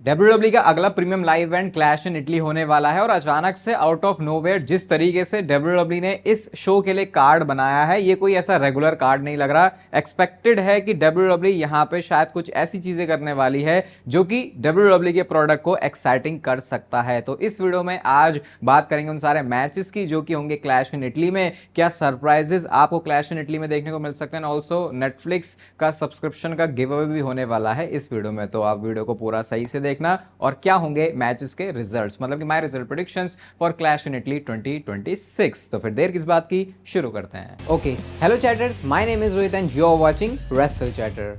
WWE का अगला premium live event clash in Italy होने वाला है और अचानक से आउट ऑफ नोवेयर जिस तरीके से WWE ने इस शो के लिए कार्ड बनाया है, ये कोई ऐसा रेगुलर कार्ड नहीं लग रहा। एक्सपेक्टेड है कि WWE यहाँ पे शायद कुछ ऐसी चीजें करने वाली है जो कि WWE के प्रोडक्ट को एक्साइटिंग कर सकता है। तो इस वीडियो में आज बात करेंगे उन सारे मैचेस की जो कि होंगे क्लैश इन इटली में। क्या सरप्राइजेस आपको क्लैश इन इटली में देखने को मिल सकते हैं। ऑल्सो नेटफ्लिक्स का सब्सक्रिप्शन का गिव अवे भी होने वाला है इस वीडियो में, तो आप वीडियो को पूरा सही से देखना। और क्या होंगे मैचेस के रिजल्ट्स, मतलब कि my result predictions for clash in Italy 2026। तो फिर देर किस बात की, शुरू करते हैं। Okay, hello chatters, my name is Rohit and you are watching wrestle chatter.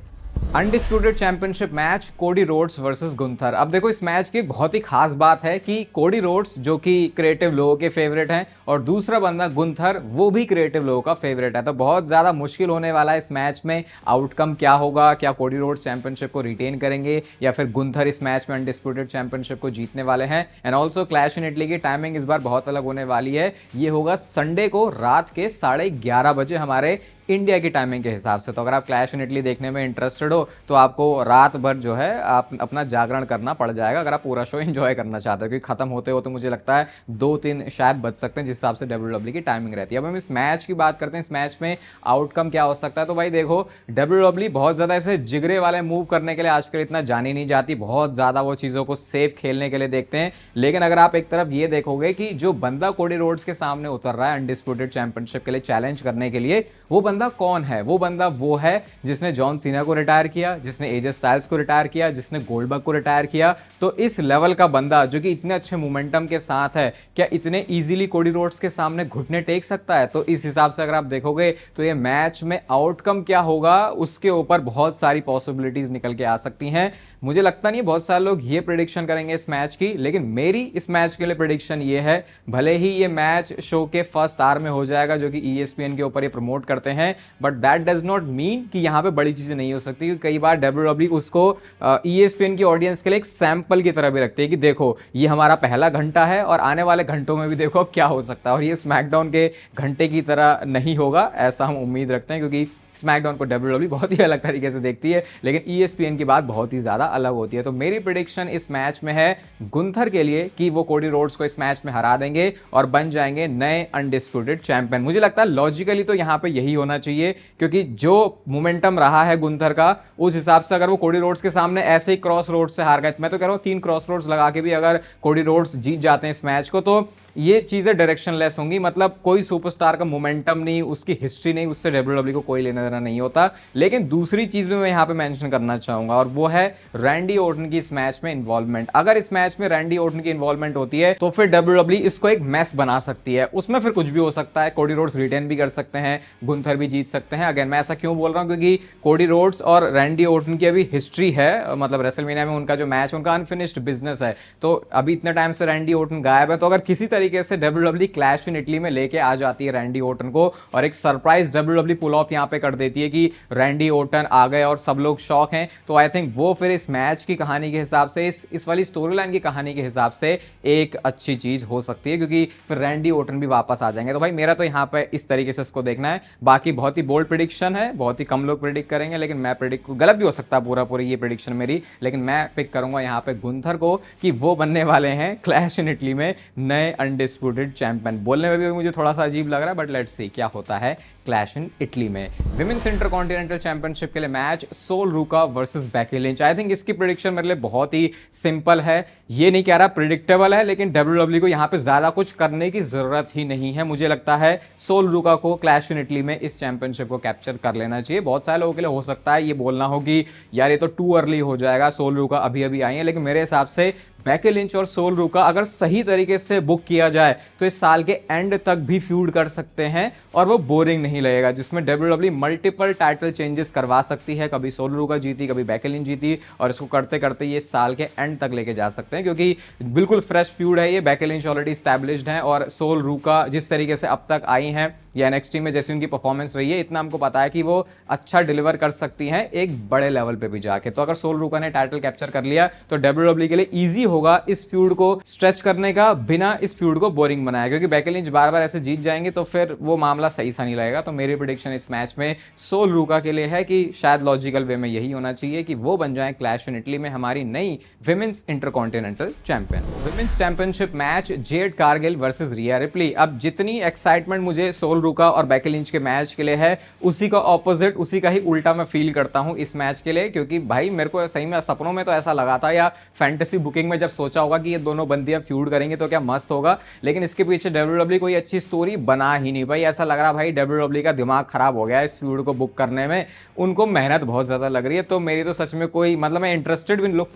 Undisputed championship match Cody Rhodes versus Gunther. अब देखो, इस मैच की बहुत ही खास बात है कि कोडी रोड्स जो कि क्रिएटिव लोगों के फेवरेट हैं और दूसरा बंदा गुंथर वो भी क्रिएटिव लोगों का फेवरेट है। तो बहुत ज्यादा मुश्किल होने वाला है इस मैच में। आउटकम क्या होगा, क्या कोडी रोड्स चैंपियनशिप को रिटेन करेंगे या फिर गुंथर इस मैच में अनडिस्प्यूटेड चैंपियनशिप को जीतने वाले हैं। And also clash in Italy की टाइमिंग इस बार बहुत अलग होने वाली है। ये होगा संडे को रात के 11:30 बजे हमारे इंडिया की टाइमिंग के हिसाब से। तो अगर आप क्लैश इन इटली देखने में इंटरेस्टेड हो तो आपको रात भर जो है आप अपना जागरण करना पड़ जाएगा अगर आप पूरा शो एंजॉय करना चाहते हो, क्योंकि खत्म होते हो तो मुझे लगता है 2-3 शायद बच सकते हैं जिस हिसाब से WWE की टाइमिंग रहती है। अब हम इस मैच की बात करते हैं, इस मैच में आउटकम क्या हो सकता है। तो भाई देखो, WWE बहुत ज्यादा ऐसे जिगरे वाले मूव करने के लिए आजकल इतना जानी नहीं जाती, बहुत ज्यादा वो चीजों को सेफ खेलने के लिए देखते हैं। लेकिन अगर आप एक तरफ ये देखोगे कि जो बंदा कोडी रोड्स के सामने उतर रहा है अनडिस्प्यूटेड चैंपियनशिप के लिए चैलेंज करने के लिए, वो बंदा कौन है? वो बंदा वो है जिसने जॉन सीना को रिटायर किया, जिसने एजे स्टाइल्स को रिटायर किया, जिसने गोल्डबर्ग को रिटायर किया। तो इस लेवल का बंदा जो कि इतने अच्छे मोमेंटम के साथ है, क्या इतने इजीली कोडी रोड्स के सामने घुटने टेक सकता है? तो इस हिसाब से अगर आप देखोगे तो ये मैच में आउटकम क्या होगा उसके ऊपर बहुत सारी पॉसिबिलिटीज निकल के आ सकती हैं। मुझे लगता नहीं बहुत सारे लोग ये प्रेडिक्शन करेंगे इस मैच की, लेकिन मेरी इस मैच के लिए प्रेडिक्शन ये है, भले ही ये मैच शो के फर्स्ट आवर में हो जाएगा जो कि ESPN के ऊपर ये प्रमोट करते हैं, but that does not mean कि यहां पे बड़ी चीजें नहीं हो सकती। क्योंकि कई बार WWE उसको ESPN की ऑडियंस के लिए एक सैंपल की तरह भी रखते हैं कि देखो ये हमारा पहला घंटा है और आने वाले घंटों में भी देखो अब क्या हो सकता है। और ये स्मैकडाउन के घंटे की तरह नहीं होगा, ऐसा हम उम्मीद रखते हैं, क्योंकि स्मैकडाउन को WWE बहुत ही अलग तरीके से देखती है, लेकिन ESPN की बात बहुत ही ज्यादा अलग होती है। तो मेरी प्रेडिक्शन इस मैच में है गुंथर के लिए कि वो कोडी रोड्स को इस मैच में हरा देंगे और बन जाएंगे नए अनडिस्प्यूटेड चैंपियन। मुझे लगता है लॉजिकली तो यहां पे यही होना चाहिए, क्योंकि जो मोमेंटम रहा है गुंथर का उस हिसाब से अगर वो कोडी रोड्स के सामने ऐसे ही क्रॉस रोड से हार गए, मैं तो कह रहा हूं 3 क्रॉस रोड्स लगा के भी अगर कोडी रोड्स जीत जाते हैं इस मैच को, तो ये चीजें डायरेक्शनलेस होंगी। मतलब कोई सुपरस्टार का मोमेंटम नहीं, उसकी हिस्ट्री नहीं, उससे WWE को कोई लेना देना नहीं होता। लेकिन दूसरी चीज भी मैं यहां पे मेंशन करना चाहूंगा और वो है रैंडी ऑर्टन की इस मैच में इन्वॉल्वमेंट। अगर इस मैच में रैंडी ऑर्टन की इन्वॉल्वमेंट होती है तो फिर WWE इसको एक मैस बना सकती है, उसमें फिर कुछ भी हो सकता है। कोडी रोड्स रिटेन भी कर सकते हैं, गुंथर भी जीत सकते हैं। अगेन मैं ऐसा क्यों बोल रहा हूं, क्योंकि कोडी रोड्स और रैंडी ऑर्टन की अभी हिस्ट्री है, मतलब रेसलमेनिया में उनका जो मैच उनका अनफिनिश्ड बिजनेस है। तो अभी इतने टाइम से रैंडी ऑर्टन गायब है, तो अगर किसी तरीके से WWE क्लैश इन इटली में लेके आ जाती है रैंडी ऑर्टन को और एक सरप्राइज WWE पुल ऑफ यहां पे कर देती है कि रैंडी ऑर्टन आ गए और सब लोग शॉक हैं, तो आई थिंक वो फिर इस मैच की कहानी के हिसाब से, इस वाली स्टोरी लाइन की कहानी के हिसाब से एक अच्छी चीज हो सकती है, क्योंकि फिर रैंडी ऑर्टन भी वापस आ जाएंगे। तो भाई मेरा तो यहां पे इस तरीके से इसको देखना है। बाकी बहुत ही बोल्ड प्रेडिक्शन है, बहुत ही कम लोग प्रेडिक्ट करेंगे, लेकिन मैं प्रेडिक्ट गलत भी हो सकता है पूरा ये प्रेडिक्शन मेरी, लेकिन मैं पिक करूंगा यहां पे गुंथर को कि वो बनने वाले हैं क्लैश इन इटली में नए अनडिस्प्यूटेड चैंपियन। बोलने में भी मुझे थोड़ा सा अजीब लग रहा है, बट लेट्स सी क्या होता है क्लैश इन इटली में। विमेंस इंटरकॉन्टिनेंटल चैंपियनशिप के लिए मैच सोल रूका versus Becky Lynch. I think इसकी प्रेडिक्शन मेरे लिए बहुत ही सिंपल है, ये नहीं कह रहा प्रिडिक्टेबल है, लेकिन WWE को यहां पे ज्यादा कुछ करने की जरूरत ही नहीं है। मुझे लगता है सोल रूका को क्लैश इन इटली में इस चैंपियनशिप को कैप्चर कर लेना चाहिए। बहुत सारे लोगों के लिए हो सकता है ये बोलना हो कि यार ये तो टू अर्ली हो जाएगा, सोल रूका अभी अभी आई है, लेकिन मेरे हिसाब से बेकी लिंच और सोल रूका अगर सही तरीके से बुक किया जाए तो इस साल के एंड तक भी फ्यूड कर सकते हैं और वो बोरिंग नहीं लगेगा, जिसमें WWE मल्टीपल टाइटल चेंजेस करवा सकती है। कभी सोल रूका जीती, कभी बेकी लिंच जीती, और इसको करते करते ये साल के एंड तक लेके जा सकते हैं, क्योंकि बिल्कुल फ्रेश फ्यूड है ये। बेकी लिंच ऑलरेडी स्टैब्लिश्ड है और सोल रूका जिस तरीके से अब तक आई हैं या NXT में जैसी उनकी परफॉर्मेंस रही है, इतना हमको पता है कि वो अच्छा डिलीवर कर सकती हैं एक बड़े लेवल पे भी जाके। तो अगर सोल रूका ने टाइटल कैप्चर कर लिया तो WWE के लिए इजी होगा इस फ्यूड को स्ट्रेच करने का, बिना इस फ्यूड को बोरिंग बनाया, क्योंकि बेकी लिंच बार बार ऐसे जीत जाएंगे तो फिर वो मामला सही सा नहीं लगेगा। जाएगा। तो मेरी प्रेडिक्शन इस मैच में सोल रूका के लिए है कि शायद लॉजिकल वे में यही होना चाहिए कि वो बन जाए क्लैश इन इटली में हमारी नई women's intercontinental champion. Women's championship match Jade Cargill versus रिया रिप्ली। अब जितनी एक्साइटमेंट मुझे सोल रूका और बेकी लिंच के मैच के लिए है, उसी का ऑपोजिट, उसी का ही उल्टा मैं फील करता हूं इस मैच के लिए, क्योंकि भाई मेरे को सही में सपनों में तो ऐसा लगा था या फैंटेसी बुकिंग में जब सोचा होगा कि ये दोनों बंदियां फ्यूड करेंगे तो क्या मस्त होगा, लेकिन इसके पीछे डब्ल्यूडब्ल्यू कोई अच्छी स्टोरी बना ही नहीं। भाई ऐसा लग रहा भाई डब्ल्यूडब्ल्यू का दिमाग खराब हो गया इस फ्यूड को बुक करने में, उनको मेहनत बहुत ज्यादा लग रही है। तो मेरी तो सच में कोई मतलब मैं इंटरेस्टेड भी लुक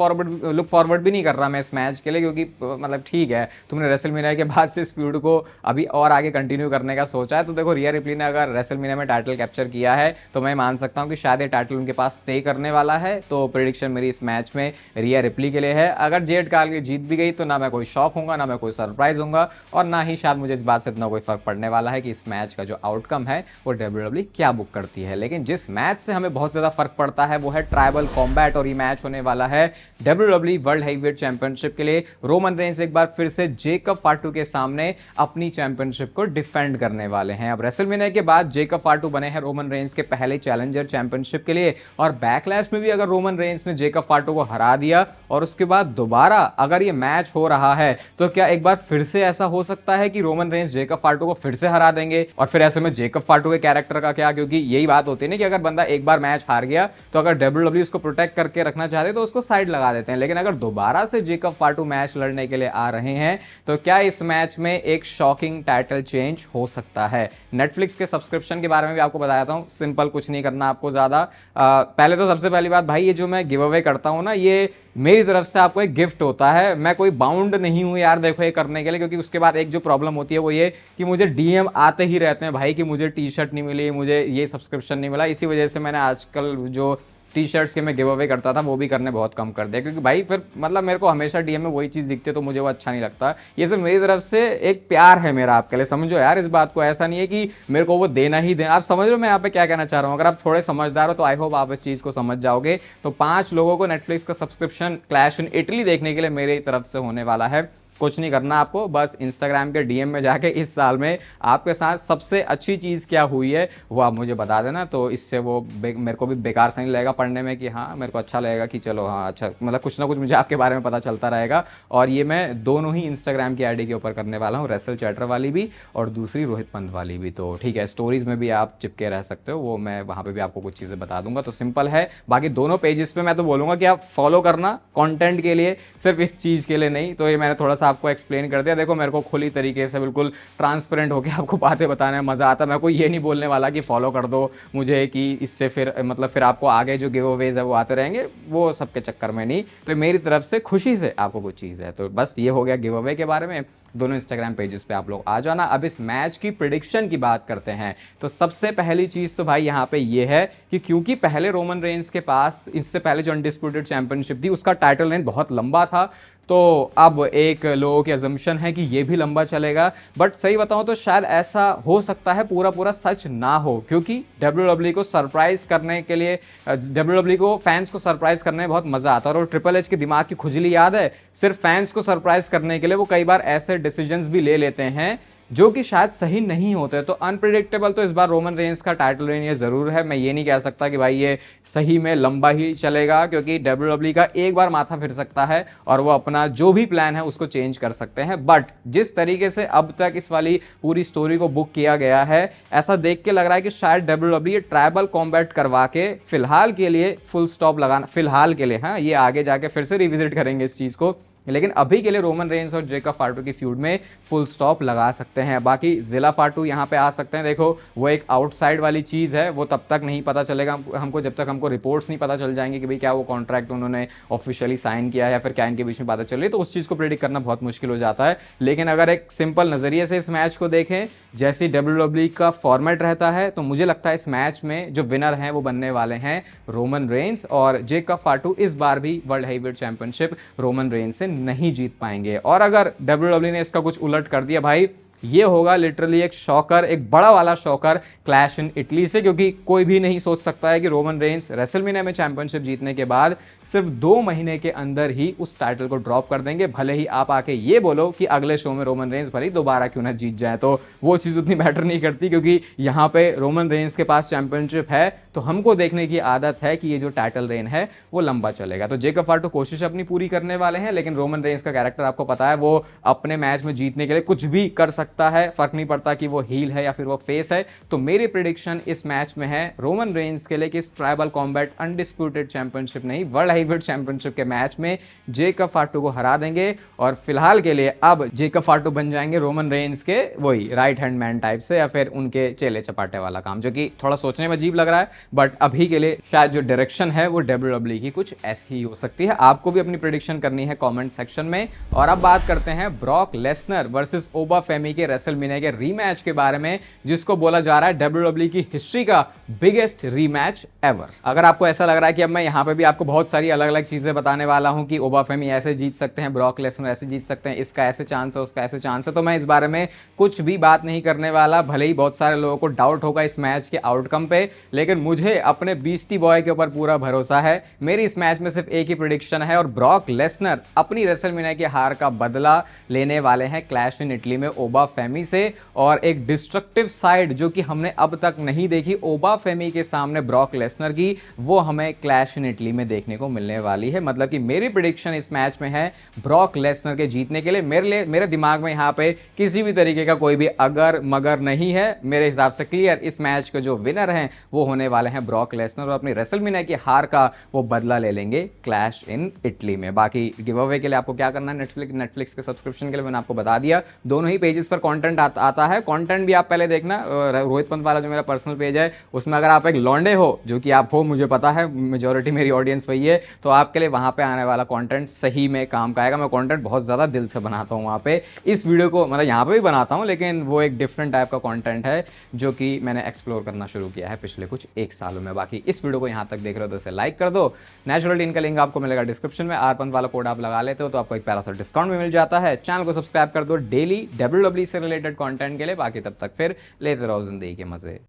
फॉरवर्ड भी नहीं कर रहा मैं इस मैच के लिए, क्योंकि मतलब ठीक है तुमने रेसलमेनिया के बाद से इस फ्यूड को अभी और आगे कंटिन्यू करने का सोचा है, तो देखो रिया रिप्ली ने अगर रेसलमेनिया में टाइटल कैप्चर किया है तो मैं मान सकता हूं कि शायद ये टाइटल उनके पास स्टे करने वाला है। तो प्रेडिक्शन मेरी इस मैच में रिया रिप्ली के लिए है। अगर जेड कारगिल जीत भी गई तो ना मैं कोई शॉक होऊंगा, ना मैं कोई सरप्राइज होऊंगा, और ना ही शायद मुझे इस बात से इतना कोई फर्क पड़ने वाला है कि इस मैच का जो आउटकम है वो डब्ल्यूडब्ल्यू क्या बुक करती है। लेकिन जिस मैच से हमें बहुत ज्यादा फर्क पड़ता है वो है ट्राइबल कॉम्बैट, और ये मैच होने वाला है डब्ल्यूडब्ल्यू वर्ल्ड हेवीवेट चैंपियनशिप के लिए। रोमन रेंस एक बार फिर से जेकब फाटू के सामने अपनी चैंपियनशिप को डिफेंड करने वाले हैं। अब रेसलमेनिया के बाद जेकब फाटू बने हैं रोमन रेंस के पहले चैलेंजर चैंपियनशिप के लिए, और बैकलैश में भी अगर रोमन रेंस ने जेकब फाटू को हरा दिया और उसके बाद दोबारा अगर ये मैच हो रहा है तो क्या एक बार फिर से ऐसा हो सकता है कि रोमन रेंस जेकब फाटू को फिर से हरा देंगे? और फिर ऐसे में जेकब फाटू के कैरेक्टर का क्या, क्योंकि यही बात होती है ना कि अगर बंदा एक बार मैच हार गया तो अगर डब्ल्यूडब्ल्यू उसको प्रोटेक्ट करके रखना चाहते तो उसको साइड लगा देते हैं, लेकिन अगर दोबारा से जेकब फाटू मैच लड़ने के लिए आ रहे हैं तो क्या इस मैच में एक शॉकिंग टाइटल चेंज हो सकता है? नेटफ्लिक्स के सब्सक्रिप्शन के बारे में भी आपको बताया था, सिंपल, कुछ नहीं करना आपको ज्यादा। पहले तो सबसे पहली बात भाई, ये जो मैं गिव अवे करता हूं ना, ये मेरी तरफ से आपको एक गिफ्ट होता है, मैं कोई बाउंड नहीं हूं यार देखो ये करने के लिए, क्योंकि उसके बाद एक जो प्रॉब्लम होती है वो ये कि मुझे डीएम आते ही रहते हैं भाई कि मुझे टी शर्ट नहीं मिली, मुझे ये सब्सक्रिप्शन नहीं मिला। इसी वजह से मैंने आजकल जो टी शर्ट्स के मैं गिव अवे करता था वो भी करने बहुत कम कर दिया, क्योंकि भाई फिर मतलब मेरे को हमेशा डीएम में वही चीज़ दिखती है तो मुझे वो अच्छा नहीं लगता। ये सिर्फ मेरी तरफ से एक प्यार है मेरा आपके लिए, समझो यार इस बात को, ऐसा नहीं है कि मेरे को वो देना ही देना। आप समझ रहे हो मैं यहाँ पे क्या कहना चाह रहा हूँ? अगर आप थोड़े समझदार हो तो आई होप आप इस चीज़ को समझ जाओगे। तो 5 लोगों को नेटफ्लिक्स का सब्सक्रिप्शन क्लैश इन इटली देखने के लिए मेरी तरफ से होने वाला है। कुछ नहीं करना आपको, बस इंस्टाग्राम के डीएम में जाके इस साल में आपके साथ सबसे अच्छी चीज़ क्या हुई है वो आप मुझे बता देना, तो इससे वो मेरे को भी बेकार सा नहीं लगेगा पढ़ने में कि हाँ मेरे को अच्छा लगेगा कि चलो हाँ अच्छा, मतलब कुछ ना कुछ मुझे आपके बारे में पता चलता रहेगा। और ये मैं दोनों ही इंस्टाग्राम की आईडी के ऊपर करने वाला हूँ, रेसल चैटर वाली भी और दूसरी रोहित पंत वाली भी। तो ठीक है, स्टोरीज में भी आप चिपके रह सकते हो, वो मैं वहाँ पर भी आपको कुछ चीज़ें बता दूंगा। तो सिंपल है, बाकी दोनों पेजेस पे मैं तो बोलूँगा कि आप फॉलो करना कंटेंट के लिए, सिर्फ इस चीज़ के लिए नहीं। तो ये मैंने थोड़ा सा आपको एक्सप्लेन कर दिया। देखो मेरे को खुली तरीके से बिल्कुल ट्रांसपेरेंट होकर आपको बातें बताने में मजा आता है। मैं कोई ये नहीं बोलने वाला कि फॉलो कर दो मुझे कि इससे फिर मतलब फिर आपको आगे जो गिव अवेज है वो आते रहेंगे, वो सबके चक्कर में नहीं। तो मेरी तरफ से खुशी से आपको कुछ चीज़ है। तो बस ये हो गया गिव अवे के बारे में। दोनों इंस्टाग्राम पेजेस पे आप लोग आ जाना। अब इस मैच की प्रेडिक्शन की बात करते हैं। तो सबसे पहली चीज़ तो भाई यहाँ पे ये है कि क्योंकि पहले रोमन रेंस के पास इससे पहले जो अनडिस्प्यूटेड चैंपियनशिप थी उसका टाइटल रेन बहुत लंबा था, तो अब एक लोगों की अजम्पशन है कि ये भी लंबा चलेगा। बट सही बताऊं तो शायद ऐसा हो सकता है पूरा पूरा सच ना हो, क्योंकि डब्ल्यूडब्ल्यू को सरप्राइज करने के लिए, डब्ल्यूडब्ल्यू को फैंस को सरप्राइज करने में बहुत मजा आता है। और ट्रिपल एच के दिमाग की खुजली याद है, सिर्फ फैंस को सरप्राइज करने के लिए वो कई बार ऐसे डिसीजंस भी ले लेते हैं जो कि शायद सही नहीं होते। तो अनप्रिडिक्टेबल तो इस बार रोमन रेंस का टाइटल रेन ये जरूर है। मैं ये नहीं कह सकता कि भाई ये सही में लंबा ही चलेगा, क्योंकि डब्ल्यूडब्ल्यू का एक बार माथा फिर सकता है और वो अपना जो भी प्लान है उसको चेंज कर सकते हैं। बट जिस तरीके से अब तक इस वाली पूरी स्टोरी को बुक किया गया है, ऐसा देख के लग रहा है कि शायद डब्ल्यूडब्ल्यू ये ट्राइबल कॉम्बैट करवा के फिलहाल के लिए फुल स्टॉप लगाना, फिलहाल के लिए, हाँ ये आगे जाके फिर से रिविजिट करेंगे इस चीज को, लेकिन अभी के लिए रोमन रेंस और जेकब फाटू की फ्यूड में फुल स्टॉप लगा सकते हैं। बाकी जिला फाटू यहाँ पे आ सकते हैं। देखो वो एक आउटसाइड वाली चीज़ है, वो तब तक नहीं पता चलेगा हमको जब तक हमको रिपोर्ट्स नहीं पता चल जाएंगे कि भाई क्या वो कॉन्ट्रैक्ट उन्होंने ऑफिशियली साइन किया है या फिर क्या इनके बीच में बातें चल रही है, तो उस चीज़ को प्रेडिक्ट करना बहुत मुश्किल हो जाता है। लेकिन अगर एक सिंपल नज़रिए से इस मैच को देखें, जैसी डब्ल्यूडब्ल्यू का फॉर्मेट रहता है, तो मुझे लगता है इस मैच में जो विनर हैं वो बनने वाले हैं रोमन रेंस, और जेकब फाटू इस बार भी world heavyweight championship Roman Reigns से नहीं जीत पाएंगे। और अगर डब्ल्यूडब्ल्यू ने इसका कुछ उलट कर दिया भाई, ये होगा लिटरली एक शॉकर, एक बड़ा वाला शॉकर क्लैश इन इटली से, क्योंकि कोई भी नहीं सोच सकता है कि रोमन रेंस रेसलमेनिया में चैंपियनशिप जीतने के बाद सिर्फ 2 महीने के अंदर ही उस टाइटल को ड्रॉप कर देंगे। भले ही आप आके ये बोलो कि अगले शो में रोमन रेंस भले ही दोबारा क्यों ना जीत जाए, तो वो चीज़ उतनी मैटर नहीं करती, क्योंकि यहाँ पे रोमन रेंस के पास चैंपियनशिप है, तो हमको देखने की आदत है कि ये जो टाइटल रेन है वो लंबा चलेगा। तो जेकब फार्टो कोशिश अपनी पूरी करने वाले हैं, लेकिन रोमन रेंस का कैरेक्टर आपको पता है, वो अपने मैच में जीतने के लिए कुछ भी कर सकता है, फर्क नहीं पड़ता कि वो हील है या फिर वो फेस है। तो मेरी प्रिडिक्शन इस मैच में है रोमन रेंस के लिए कि इस ट्राइबल कॉम्बैट अनडिस्प्यूटेड चैंपियनशिप नहीं, वर्ल्ड हेवीवेट चैंपियनशिप के मैच में जेकब फार्टो को हरा देंगे, और फिलहाल के लिए अब जेकब फार्टो बन जाएंगे रोमन रेंस के वही राइट हैंड मैन टाइप से, या फिर उनके चेले चपाटे वाला काम, जो कि थोड़ा सोचने में अजीब लग रहा है, बट अभी के लिए शायद जो डायरेक्शन है वो WWE की कुछ ऐसी ही हो सकती है। आपको भी अपनी प्रेडिक्शन करनी है कमेंट सेक्शन में। और अब बात करते हैं ब्रॉक लेसनर वर्सेस ओबा फेमी के रेसलमेनिया के रीमैच के बारे में, जिसको बोला जा रहा है WWE की हिस्ट्री का बिगेस्ट रीमैच एवर। अगर आपको ऐसा लग रहा है कि अब मैं यहाँ पे भी आपको बहुत सारी अलग अलग चीजें बताने वाला हूँ कि ओबा फेमी ऐसे जीत सकते हैं, ब्रॉक लेसनर ऐसे जीत सकते हैं, इसका ऐसे चांस है, उसका ऐसे चांस है, तो मैं इस बारे में कुछ भी बात नहीं करने वाला। भले ही बहुत सारे लोगों को डाउट होगा इस मैच के आउटकम पे, लेकिन मुझे अपने बीस्टी बॉय के ऊपर पूरा भरोसा है। मेरी इस मैच में सिर्फ एक ही प्रेडिक्शन है, और ब्रॉक लेसनर अपनी रेसलमेनिया की हार का बदला लेने वाले हैं क्लैश इन इटली में ओबा फेमी से। और एक डिस्ट्रक्टिव साइड जो कि हमने अब तक नहीं देखी ओबा फेमी के सामने ब्रॉक लेसनर की, वो हमें क्लैश इन इटली में देखने को मिलने वाली है। मतलब कि मेरी प्रेडिक्शन इस मैच में है ब्रॉक लेसनर के जीतने के लिए। मेरे दिमाग में यहाँ पे किसी भी तरीके का कोई भी अगर मगर नहीं है। मेरे हिसाब से क्लियर इस मैच के जो विनर हैं वो होने वाले हैं ब्रॉक लेसनर, और अपनी रेसलमेनिया की हार का वो बदला ले लेंगे क्लैश इन इटली में। बाकी गिव अवे के लिए आपको क्या करना है, नेटफ्लिक्स के सब्सक्रिप्शन के लिए मैंने आपको बता दिया, दोनों ही पेजेस पर कंटेंट आता है। कंटेंट भी आप पहले देखना, रोहित पंत वाला जो मेरा पर्सनल पेज है उसमें अगर आप एक लौंडे हो, जो कि आप हो मुझे पता है, मेजोरिटी मेरी ऑडियंस वही है, तो आपके लिए वहां पे आने वाला कंटेंट सही में काम का आएगा। मैं कंटेंट बहुत ज्यादा दिल से बनाता हूं वहां पे। इस वीडियो को मतलब यहाँ पे भी बनाता हूं, लेकिन वो एक डिफरेंट टाइप का कंटेंट है जो कि मैंने एक्सप्लोर करना शुरू किया है पिछले कुछ 1 सालों में। बाकी इस वीडियो को यहाँ तक देख रहे हो तो इसे लाइक कर दो। नेचुरल टीन का लिंक आपको मिलेगा डिस्क्रिप्शन में, आरपंत वाला कोड आप लगा लेते हो तो आपको एक प्यारा सा डिस्काउंट भी मिल जाता है। चैनल को सब्सक्राइब कर दो डेली WWE से रिलेटेड कंटेंट के लिए। बाकी तब तक फिर लेते रहो जिंदगी के मजे।